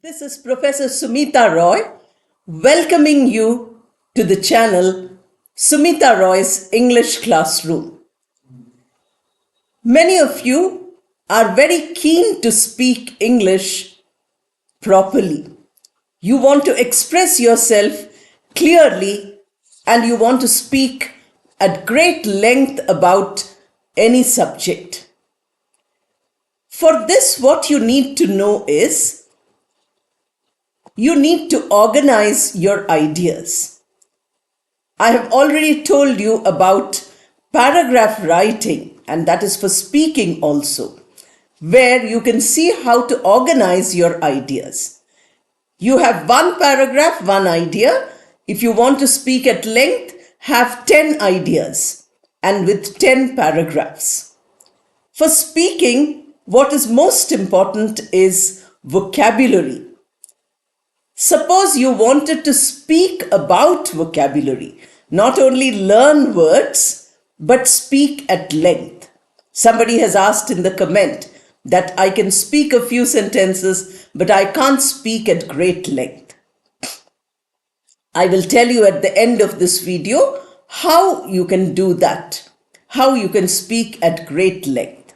This is Professor Sumita Roy welcoming you to the channel Sumita Roy's English Classroom. Many of you are very keen to speak English properly. You want to express yourself clearly and you want to speak at great length about any subject. For this, what you need to know is you need to organize your ideas. I have already told you about paragraph writing, and that is for speaking also, where you can see how to organize your ideas. You have one paragraph, one idea. If you want to speak at length, have 10 ideas and with 10 paragraphs. For speaking, what is most important is vocabulary. Suppose you wanted to speak about vocabulary, not only learn words, but speak at length. Somebody has asked in the comment that I can speak a few sentences, but I can't speak at great length. I will tell you at the end of this video how you can do that, how you can speak at great length.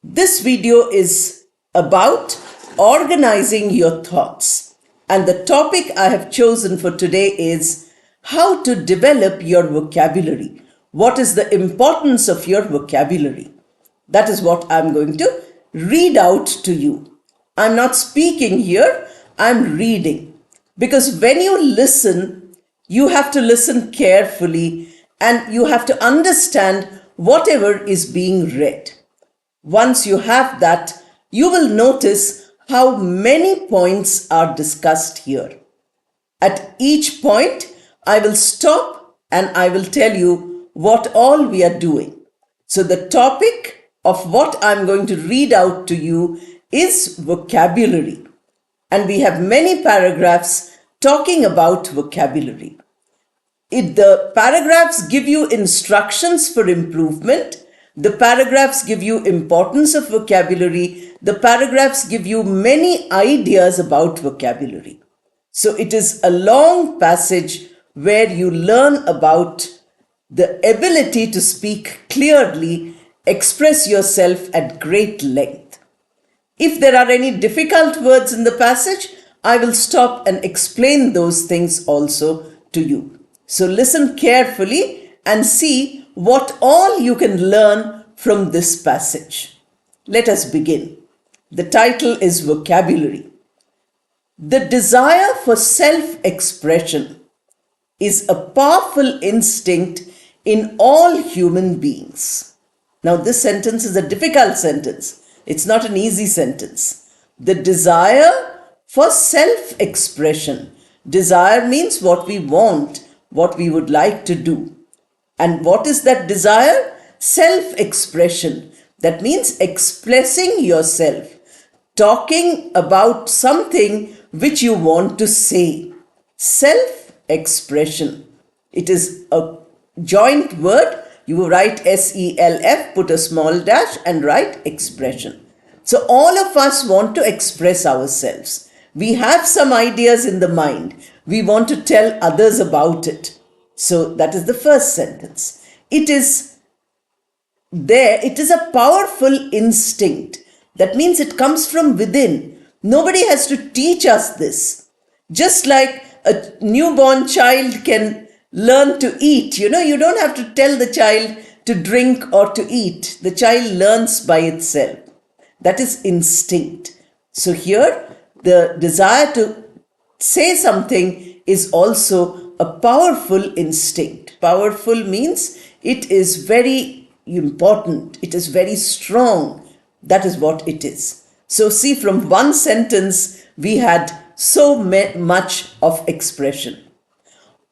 This video is about organizing your thoughts, and the topic I have chosen for today is how to develop your vocabulary. What is the importance of your vocabulary? That is what I'm going to read out to you. I'm not speaking here, I'm reading. Because when you listen, you have to listen carefully and you have to understand whatever is being read. Once you have that, you will notice how many points are discussed here. At each point, I will stop and I will tell you what all we are doing. So the topic of what I'm going to read out to you is vocabulary. And we have many paragraphs talking about vocabulary. The paragraphs give you instructions for improvement. The paragraphs give you importance of vocabulary. The paragraphs give you many ideas about vocabulary. So it is a long passage where you learn about the ability to speak clearly, express yourself at great length. If there are any difficult words in the passage, I will stop and explain those things also to you. So listen carefully and see what all you can learn from this passage. Let us begin. The title is Vocabulary. The desire for self-expression is a powerful instinct in all human beings. Now, this sentence is a difficult sentence. It's not an easy sentence. The desire for self-expression. Desire means what we want, what we would like to do. And what is that desire? Self-expression. That means expressing yourself, talking about something which you want to say. Self-expression. It is a joint word. You write S-E-L-F, put a small dash and write expression. So all of us want to express ourselves. We have some ideas in the mind. We want to tell others about it. So that is the first sentence. It is a powerful instinct. That means it comes from within. Nobody has to teach us this. Just like a newborn child can learn to eat. You don't have to tell the child to drink or to eat. The child learns by itself. That is instinct. So here, the desire to say something is also a powerful instinct. Powerful means it is very important. It is very strong. That is what it is. So see, from one sentence, we had so much of expression.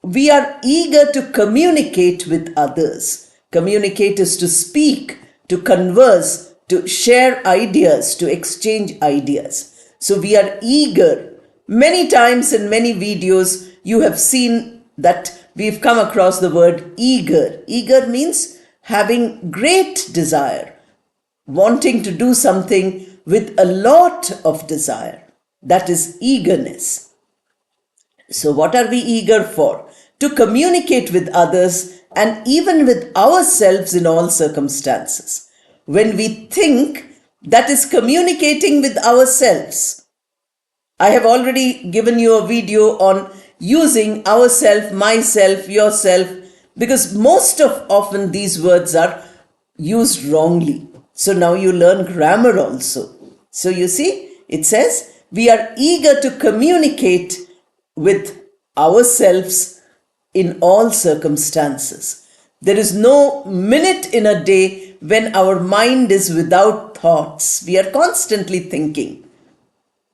We are eager to communicate with others. Communicate is to speak, to converse, to share ideas, to exchange ideas. So we are eager. Many times in many videos, you have seen that we've come across the word eager. Eager means having great desire, wanting to do something with a lot of desire. that is eagerness. So, what are we eager for? To communicate with others and even with ourselves in all circumstances. When we think, that is communicating with ourselves. I have already given you a video on using ourself, myself, yourself, because most of often these words are used wrongly. So now you learn grammar also. So you see, it says we are eager to communicate with ourselves in all circumstances. There is no minute in a day when our mind is without thoughts. We are constantly thinking.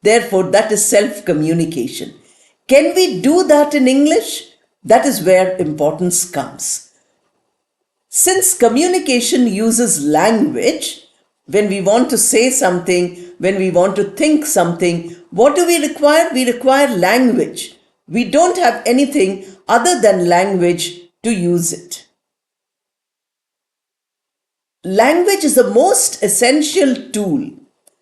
Therefore, that is self-communication. Can we do that in English? That is where importance comes. Since communication uses language, when we want to say something, when we want to think something, what do we require? We require language. We don't have anything other than language to use it. Language is the most essential tool.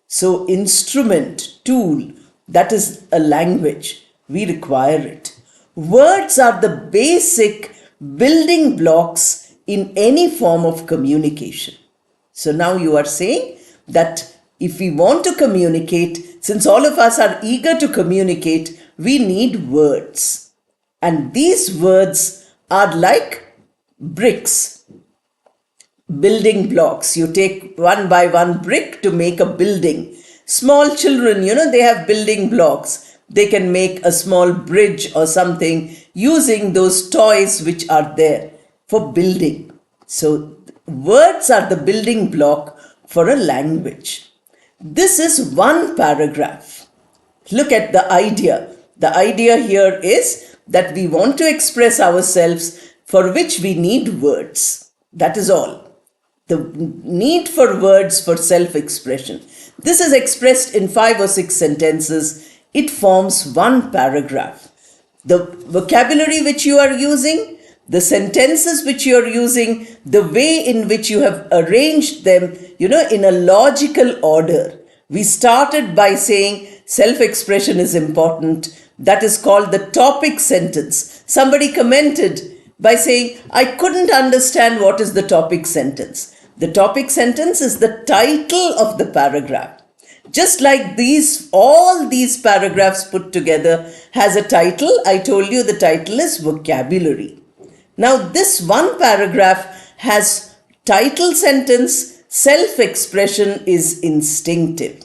So, instrument, tool, that is a language. We require it. Words are the basic building blocks in any form of communication. So now you are saying that if we want to communicate, since all of us are eager to communicate, we need words. And these words are like bricks, building blocks. You take one by one brick to make a building. Small children, they have building blocks. They can make a small bridge or something using those toys which are there for building. So words are the building block for a language. This is one paragraph. Look at the idea. The idea here is that we want to express ourselves, for which we need words. That is all. The need for words for self-expression. This is expressed in 5 or 6 sentences. It forms one paragraph. The vocabulary which you are using, the sentences which you are using, the way in which you have arranged them, in a logical order. We started by saying self-expression is important. That is called the topic sentence. Somebody commented by saying, I couldn't understand what is the topic sentence. The topic sentence is the title of the paragraph. Just like all these paragraphs put together has a title. I told you the title is vocabulary. Now this one paragraph has title sentence, self-expression is instinctive.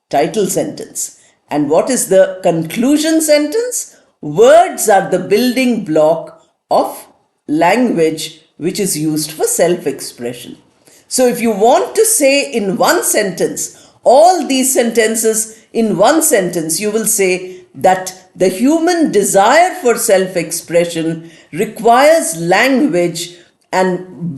Title sentence. And what is the conclusion sentence? Words are the building block of language which is used for self-expression. So if you want to say in one sentence, all these sentences in one sentence, you will say that the human desire for self-expression requires language, and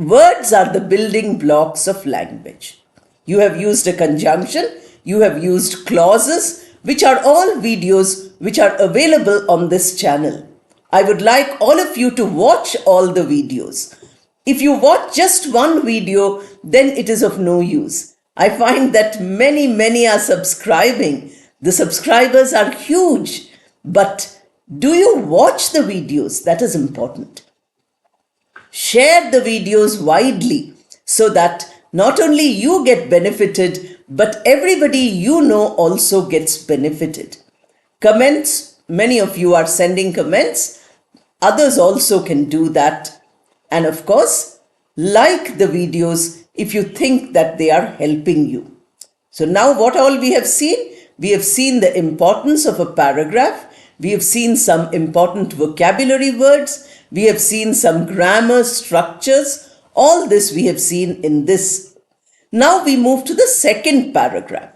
words are the building blocks of language. You have used a conjunction, you have used clauses, which are all videos which are available on this channel. I would like all of you to watch all the videos. If you watch just one video, then it is of no use. I find that many are subscribing. The subscribers are huge. But do you watch the videos? That is important. Share the videos widely so that not only you get benefited, but everybody you know also gets benefited. Comments, many of you are sending comments. Others also can do that. And of course, like the videos if you think that they are helping you. So now what all we have seen? We have seen the importance of a paragraph. We have seen some important vocabulary words. We have seen some grammar structures. All this we have seen in this. Now we move to the second paragraph.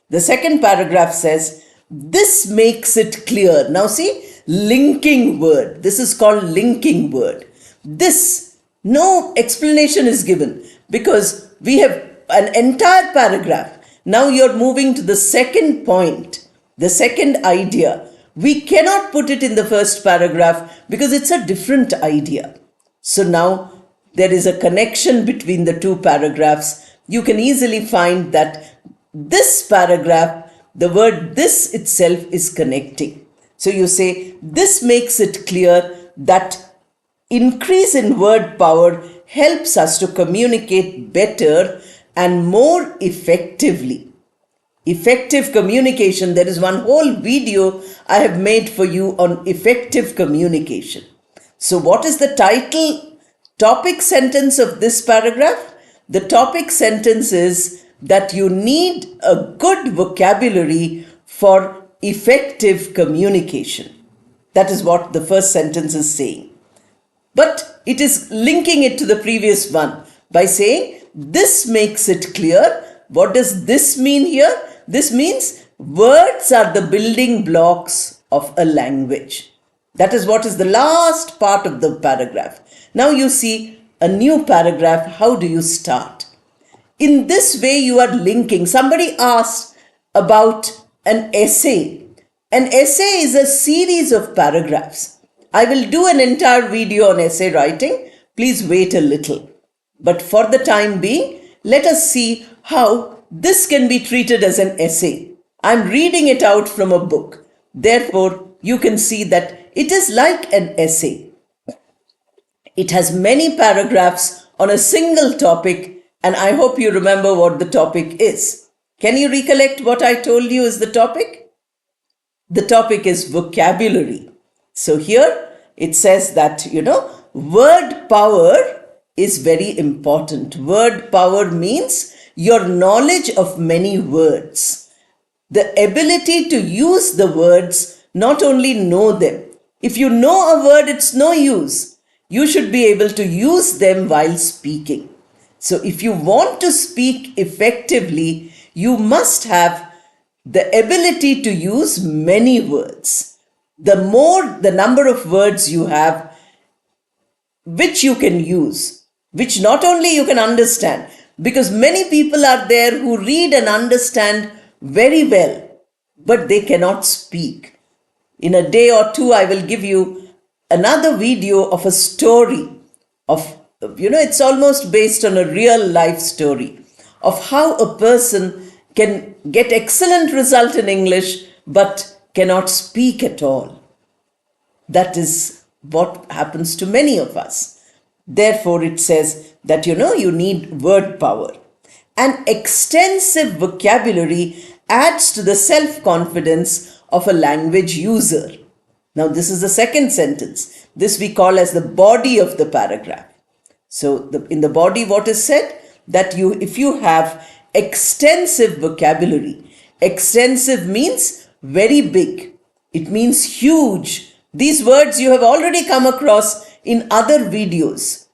The second paragraph says, this makes it clear. Now see, linking word. This is called linking word. This, no explanation is given because we have an entire paragraph. Now you're moving to the second point, the second idea. We cannot put it in the first paragraph because it's a different idea. So now there is a connection between the two paragraphs. You can easily find that this paragraph the word this itself is connecting. So you say, this makes it clear that increase in word power helps us to communicate better and more effectively. Effective communication. There is one whole video I have made for you on effective communication. So what is the topic sentence of this paragraph? The topic sentence is that you need a good vocabulary for effective communication. That is what the first sentence is saying. But it is linking it to the previous one by saying, this makes it clear. What does this mean here? This means words are the building blocks of a language. That is what is the last part of the paragraph. Now you see a new paragraph. How do you start? In this way you are linking. Somebody asked about an essay. An essay is a series of paragraphs. I will do an entire video on essay writing. Please wait a little. But for the time being, let us see how this can be treated as an essay. I'm reading it out from a book. Therefore, you can see that it is like an essay. It has many paragraphs on a single topic, and I hope you remember what the topic is. Can you recollect what I told you is the topic? The topic is vocabulary. So here it says that, word power is very important. Word power means your knowledge of many words. The ability to use the words, not only know them. If you know a word, it's no use. You should be able to use them while speaking. So if you want to speak effectively, you must have the ability to use many words. The more the number of words you have, which you can use, which not only you can understand, because many people are there who read and understand very well, but they cannot speak. In a day or two, I will give you another video of a story of, it's almost based on a real life story of how a person can get excellent result in English, but cannot speak at all. That is what happens to many of us. Therefore, it says that, you need word power. An extensive vocabulary adds to the self-confidence of a language user. Now, this is the second sentence. This we call as the body of the paragraph. So, in the body, what is said? That if you have extensive vocabulary, extensive means very big. It means huge. These words you have already come across in other videos.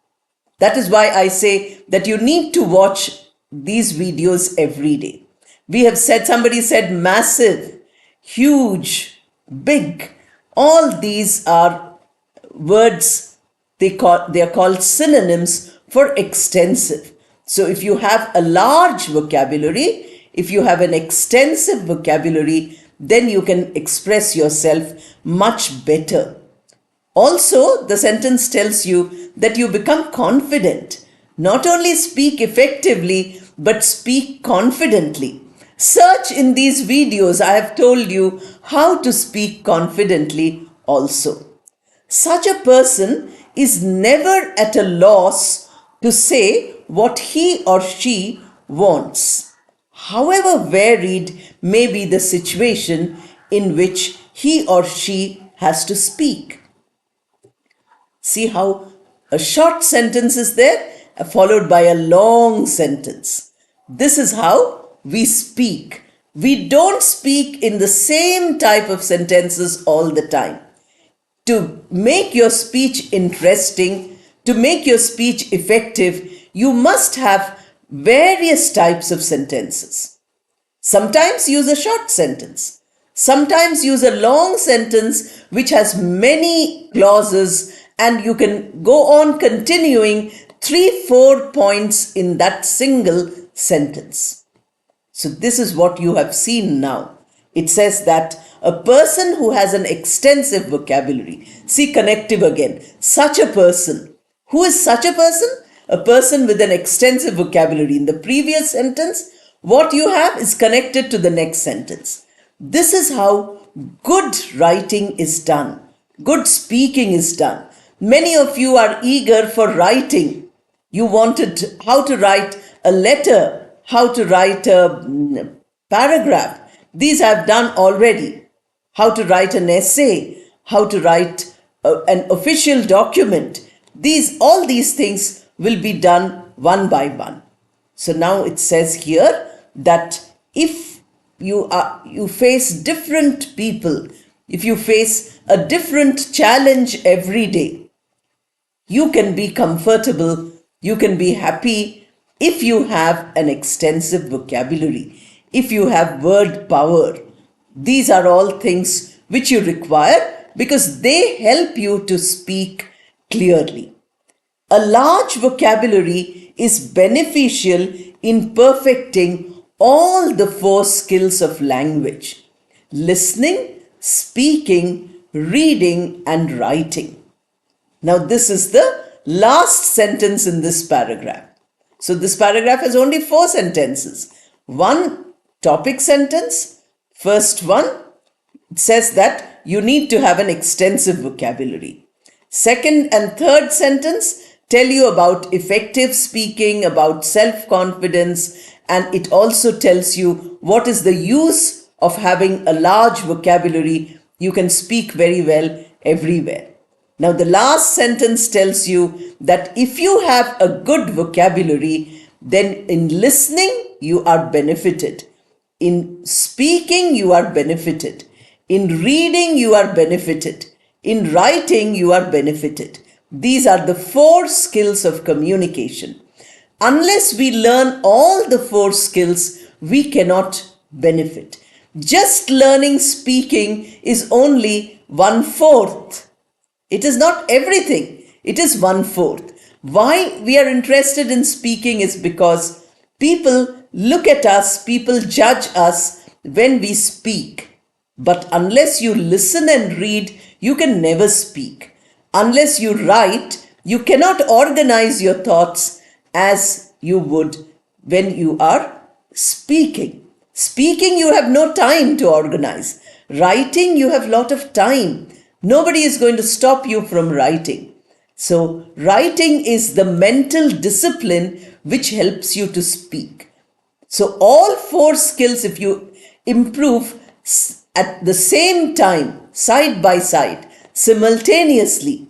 That is why I say that you need to watch these videos every day. We have said, somebody said massive, huge, big. All these are words, they are called synonyms for extensive. So if you have a large vocabulary, if you have an extensive vocabulary, then you can express yourself much better. Also, the sentence tells you that you become confident. Not only speak effectively, but speak confidently. Search in these videos. I have told you how to speak confidently also. Such a person is never at a loss to say what he or she wants, however varied may be the situation in which he or she has to speak. See how a short sentence is there, followed by a long sentence. This is how we speak. We don't speak in the same type of sentences all the time. To make your speech interesting, to make your speech effective, you must have various types of sentences. Sometimes use a short sentence. Sometimes use a long sentence which has many clauses, and you can go on continuing 3-4 points in that single sentence. So this is what you have seen now. It says that a person who has an extensive vocabulary, see connective again, such a person. Who is such a person? A person with an extensive vocabulary. In the previous sentence, what you have is connected to the next sentence. This is how good writing is done. Good speaking is done. Many of you are eager for writing. You wanted how to write a letter, how to write a paragraph. These I've done already. How to write an essay, how to write an official document. All these things will be done one by one. So now it says here that if you face different people, if you face a different challenge every day, you can be comfortable, you can be happy if you have an extensive vocabulary, if you have word power. These are all things which you require because they help you to speak clearly. A large vocabulary is beneficial in perfecting all the four skills of language: listening, speaking, reading, and writing. Now, this is the last sentence in this paragraph. So, this paragraph has only 4 sentences. One topic sentence, first one, it says that you need to have an extensive vocabulary. Second and third sentence tell you about effective speaking, about self-confidence, and it also tells you what is the use of having a large vocabulary. You can speak very well everywhere. Now, the last sentence tells you that if you have a good vocabulary, then in listening, you are benefited. In speaking, you are benefited. In reading, you are benefited. In writing, you are benefited. These are the 4 skills of communication. Unless we learn all the 4 skills, we cannot benefit. Just learning speaking is only 1/4. It is not everything. It is 1/4. Why we are interested in speaking is because people look at us, people judge us when we speak. But unless you listen and read, you can never speak. Unless you write, you cannot organize your thoughts as you would when you are speaking. Speaking, you have no time to organize. Writing, you have a lot of time. Nobody is going to stop you from writing. So, writing is the mental discipline which helps you to speak. So, all 4 skills, if you improve at the same time, side by side, simultaneously,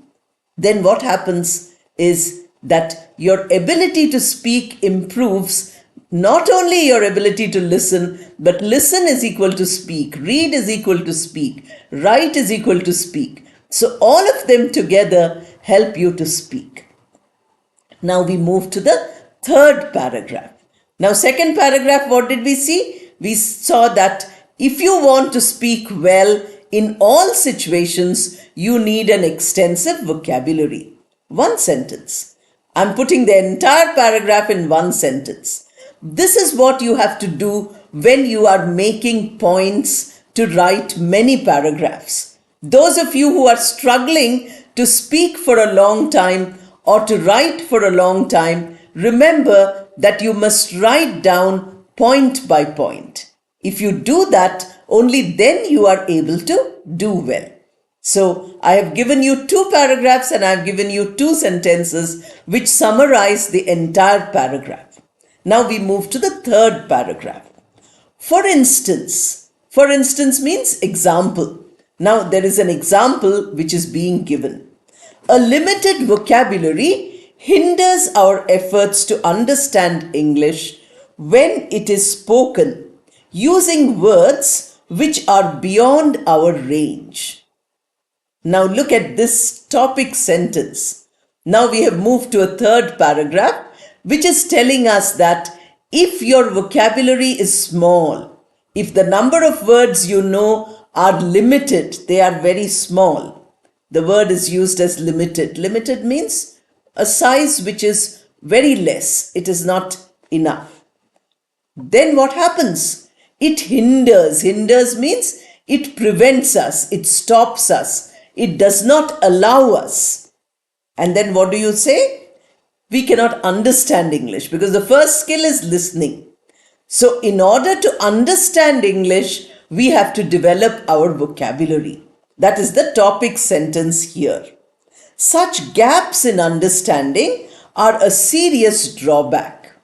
then what happens is that your ability to speak improves. Not only your ability to listen, but listen is equal to speak, read is equal to speak, write is equal to speak. So all of them together help you to speak. Now we move to the third paragraph. Now, second paragraph, what did we see? We saw that if you want to speak well in all situations, you need an extensive vocabulary. 1 sentence. I'm putting the entire paragraph in 1 sentence. This is what you have to do when you are making points to write many paragraphs. Those of you who are struggling to speak for a long time or to write for a long time, remember that you must write down point by point. If you do that, only then you are able to do well. So, I have given you 2 paragraphs and I have given you 2 sentences which summarize the entire paragraph. Now we move to the third paragraph. For instance means example. Now there is an example which is being given. A limited vocabulary hinders our efforts to understand English when it is spoken using words which are beyond our range. Now look at this topic sentence. Now we have moved to a third paragraph which is telling us that if your vocabulary is small, if the number of words you know are limited, they are very small. The word is used as limited. Limited means a size which is very less. It is not enough. Then what happens? It hinders. Hinders means it prevents us. It stops us. It does not allow us. And then what do you say? We cannot understand English because the first skill is listening. So in order to understand English, we have to develop our vocabulary. That is the topic sentence here. Such gaps in understanding are a serious drawback.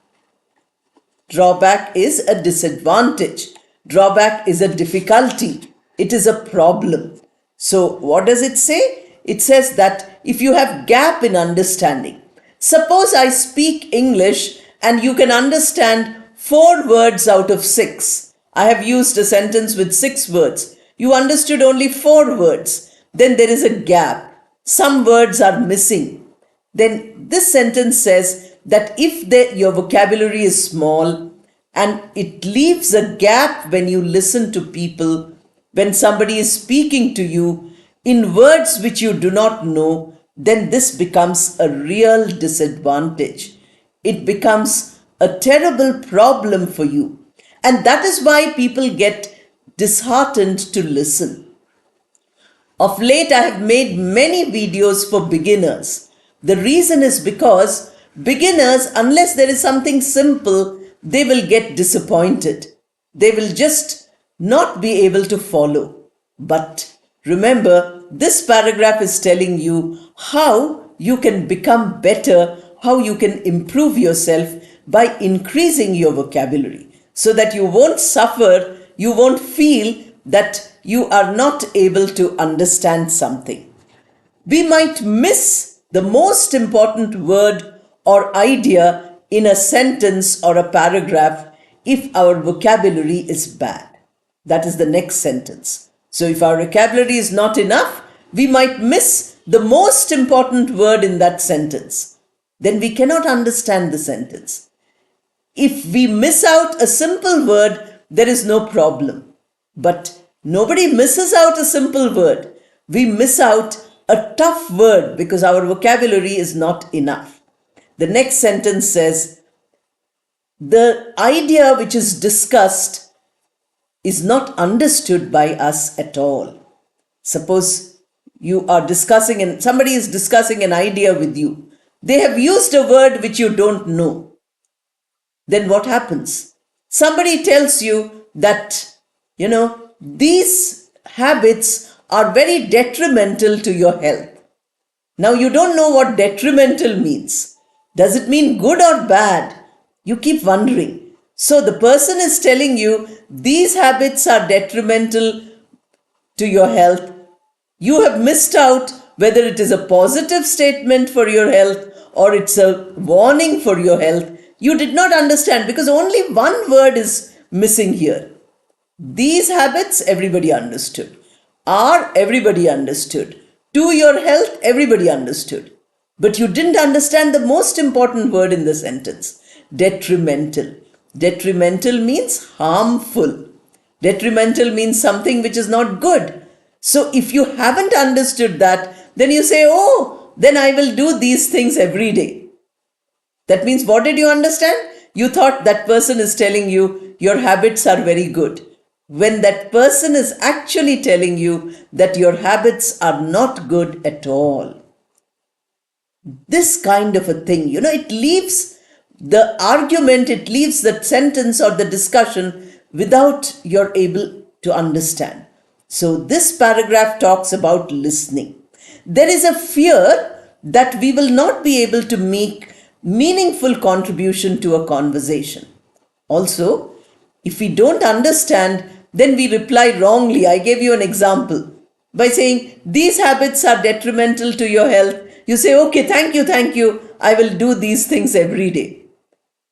Drawback is a disadvantage. Drawback is a difficulty. It is a problem. So what does it say? It says that if you have gap in understanding, suppose I speak English and you can understand 4 words out of 6. I have used a sentence with 6 words. You understood only 4 words. Then there is a gap. Some words are missing. Then this sentence says that if your vocabulary is small and it leaves a gap when you listen to people, when somebody is speaking to you in words which you do not know, then this becomes a real disadvantage. It becomes a terrible problem for you. And that is why people get disheartened to listen. Of late, I have made many videos for beginners. The reason is because beginners, unless there is something simple, they will get disappointed. They will just not be able to follow. But remember, this paragraph is telling you how you can become better, how you can improve yourself by increasing your vocabulary, so that you won't suffer, you won't feel that you are not able to understand something. We might miss the most important word or idea in a sentence or a paragraph if our vocabulary is bad. That is the next sentence. So if our vocabulary is not enough, we might miss the most important word in that sentence. Then we cannot understand the sentence. If we miss out a simple word, there is no problem. But nobody misses out a simple word. We miss out a tough word because our vocabulary is not enough. The next sentence says, the idea which is discussed is not understood by us at all. Suppose you are discussing and somebody is discussing an idea with you. They have used a word which you don't know. Then what happens? Somebody tells you that, these habits are very detrimental to your health. Now you don't know what detrimental means. Does it mean good or bad? You keep wondering. So the person is telling you these habits are detrimental to your health. You have missed out whether it is a positive statement for your health or it's a warning for your health. You did not understand because only one word is missing here. These habits, everybody understood. Are, everybody understood. To your health, everybody understood. But you didn't understand the most important word in the sentence. Detrimental. Detrimental means harmful. Detrimental means something which is not good. So if you haven't understood that, then you say, oh, then I will do these things every day. That means what did you understand? You thought that person is telling you your habits are very good. When that person is actually telling you that your habits are not good at all. This kind of a thing, it leaves the argument, it leaves the sentence or the discussion without you're able to understand. So this paragraph talks about listening. There is a fear that we will not be able to make meaningful contribution to a conversation. Also, if we don't understand, then we reply wrongly. I gave you an example by saying these habits are detrimental to your health. You say, okay, thank you. I will do these things every day.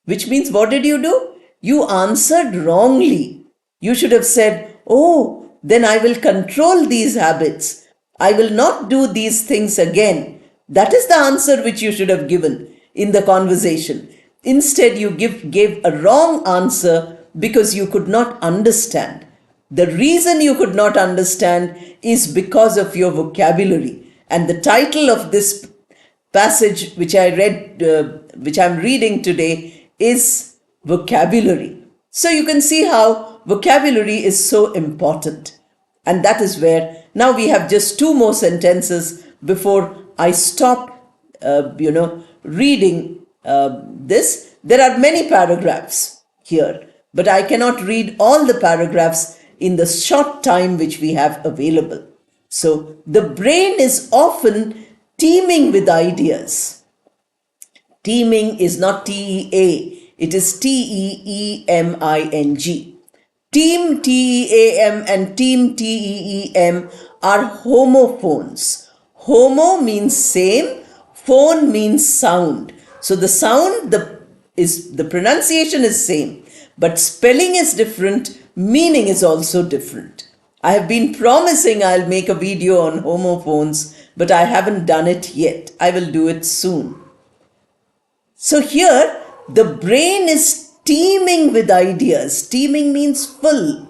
Which means what did you do? You answered wrongly. You should have said, oh, then I will control these habits. I will not do these things again. That is the answer which you should have given in the conversation. Instead, you gave a wrong answer because you could not understand. The reason you could not understand is because of your vocabulary. And the title of this passage which I read, which I'm reading today, is vocabulary. So you can see how vocabulary is so important. And that is where now we have just 2 more sentences before I stop, reading this. There are many paragraphs here, but I cannot read all the paragraphs in the short time which we have available. So the brain is often teeming with ideas. Teeming is not T-E-A, it is T-E-E-M-I-N-G. Team T-E-A-M and team T-E-E-M are homophones. Homo means same, phone means sound. So the sound, the pronunciation is same, but spelling is different, meaning is also different. I have been promising I'll make a video on homophones, but I haven't done it yet. I will do it soon. So here, the brain is teeming with ideas. Teeming means full.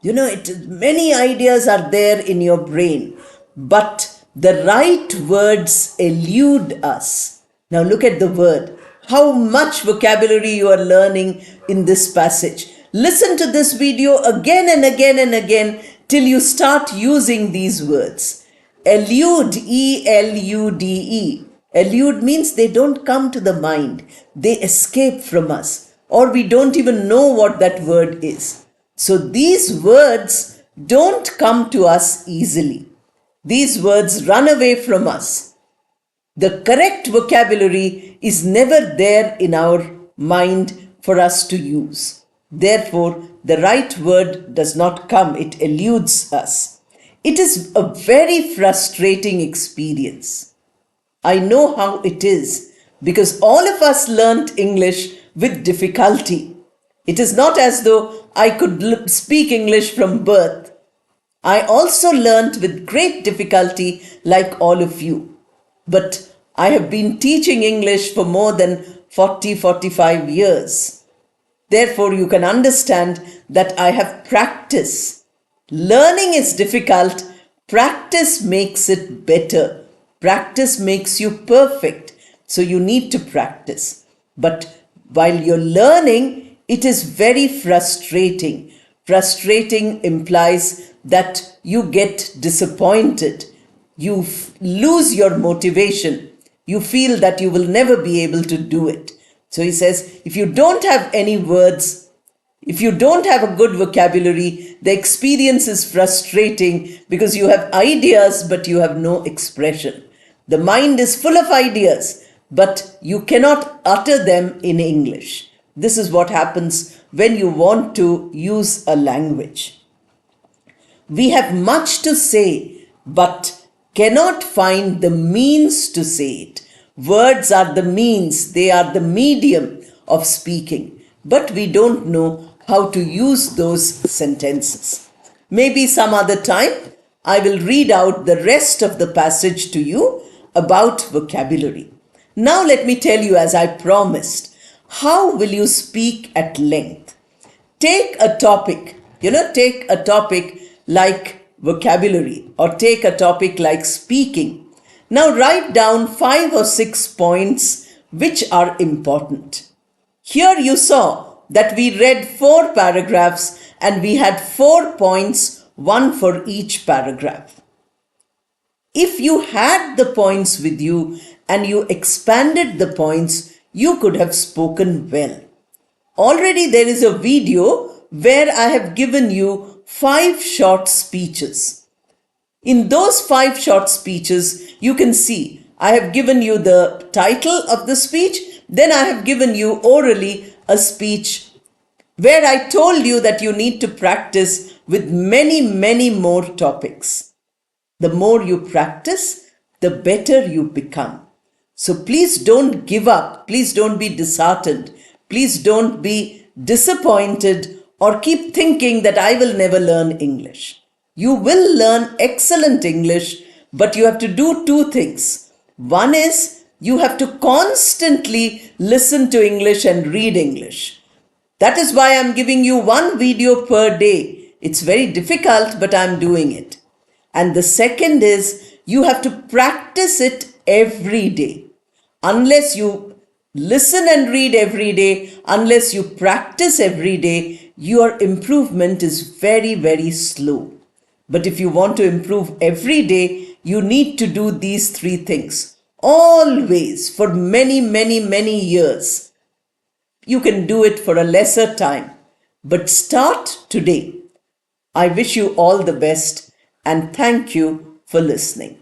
Many ideas are there in your brain, but the right words elude us. Now look at the word. How much vocabulary you are learning in this passage. Listen to this video again and again and again till you start using these words. Elude, E-L-U-D-E. Elude means they don't come to the mind. They escape from us, or we don't even know what that word is. So these words don't come to us easily. These words run away from us. The correct vocabulary is never there in our mind for us to use. Therefore, the right word does not come. It eludes us. It is a very frustrating experience. I know how it is because all of us learnt English with difficulty. It is not as though I could speak English from birth. I also learnt with great difficulty like all of you. But I have been teaching English for more than 45 years. Therefore, you can understand that I have practice. Learning is difficult. Practice makes it better. Practice makes you perfect. So you need to practice. But while you're learning, it is very frustrating. Frustrating implies that you get disappointed. You lose your motivation. You feel that you will never be able to do it. So he says, if you don't have any words, if you don't have a good vocabulary, the experience is frustrating because you have ideas but you have no expression. The mind is full of ideas, but you cannot utter them in English. This is what happens when you want to use a language. We have much to say, but cannot find the means to say it. Words are the means, they are the medium of speaking, but we don't know how to use those sentences. Maybe some other time I will read out the rest of the passage to you about vocabulary. Now let me tell you, as I promised, how will you speak at length? Take a topic, take a topic like vocabulary, or take a topic like speaking. Now write down 5 or 6 points which are important. Here you saw that we read 4 paragraphs and we had 4 points, one for each paragraph. If you had the points with you and you expanded the points, you could have spoken well. Already there is a video where I have given you 5 short speeches. In those 5 short speeches, you can see I have given you the title of the speech, then I have given you orally a speech where I told you that you need to practice with many more topics. The more you practice, the better you become. So please don't give up. Please don't be disheartened. Please don't be disappointed or keep thinking that I will never learn English. You will learn excellent English, but you have to do 2 things. One is you have to constantly listen to English and read English. That is why I'm giving you 1 video per day. It's very difficult, but I'm doing it. And the second is you have to practice it every day. Unless you listen and read every day, unless you practice every day, your improvement is very slow. But if you want to improve every day, you need to do these 3 things. Always, for many years. You can do it for a lesser time. But start today. I wish you all the best and thank you for listening.